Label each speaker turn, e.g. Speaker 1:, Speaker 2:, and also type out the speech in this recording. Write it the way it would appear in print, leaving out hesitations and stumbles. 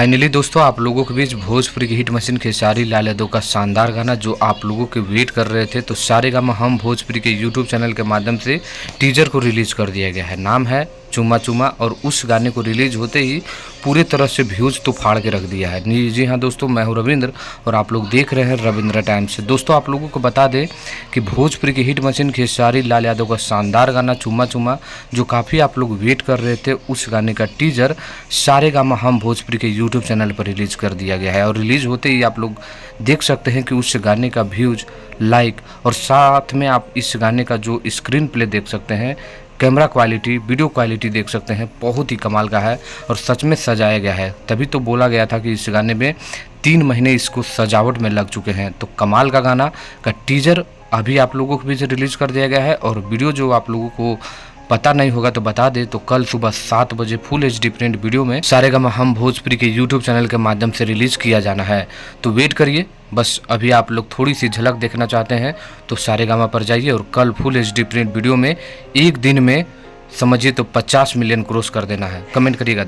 Speaker 1: Finally दोस्तों आप लोगों के बीच भोजपुरी की हिट मशीन खेसारी लाल यादव का शानदार गाना जो आप लोगों के वेट कर रहे थे, तो सारेगामा हम भोजपुरी के यूट्यूब चैनल के माध्यम से टीजर को रिलीज कर दिया गया है। नाम है चुम्मा चुम्मा और उस गाने को रिलीज होते ही पूरे तरह से व्यूज तो फाड़ के रख दिया है। जी हाँ दोस्तों, मैं हूँ रविंद्र और आप लोग देख रहे हैं रविंद्र टाइम्स। दोस्तों आप लोगों को बता दें कि भोजपुरी की हिट मशीन खेसारी लाल यादव का शानदार गाना चुम्मा चुम्मा जो काफ़ी आप लोग वेट कर रहे थे, उस गाने का टीजर सारेगामा हम भोजपुरी के यूट्यूब चैनल पर रिलीज कर दिया गया है। और रिलीज होते ही आप लोग देख सकते हैं कि उस गाने का व्यूज, लाइक और साथ में आप इस गाने का जो स्क्रीन प्ले देख सकते हैं, कैमरा क्वालिटी, वीडियो क्वालिटी देख सकते हैं, बहुत ही कमाल का है और सच में सजाया गया है। तभी तो बोला गया था कि इस गाने में 3 महीने इसको सजावट में लग चुके हैं। तो कमाल का गाना का टीजर अभी आप लोगों के बीच रिलीज कर दिया गया है। और वीडियो जो आप लोगों को पता नहीं होगा तो बता दे, तो कल सुबह 7 बजे फुल HD प्रिंट वीडियो में सारेगामा हम भोजपुरी के यूट्यूब चैनल के माध्यम से रिलीज किया जाना है। तो वेट करिए, बस अभी आप लोग थोड़ी सी झलक देखना चाहते हैं तो सारेगामा पर जाइए और कल फुल HD प्रिंट वीडियो में एक दिन में समझिए तो 50 मिलियन क्रॉस कर देना है। कमेंट करिएगा।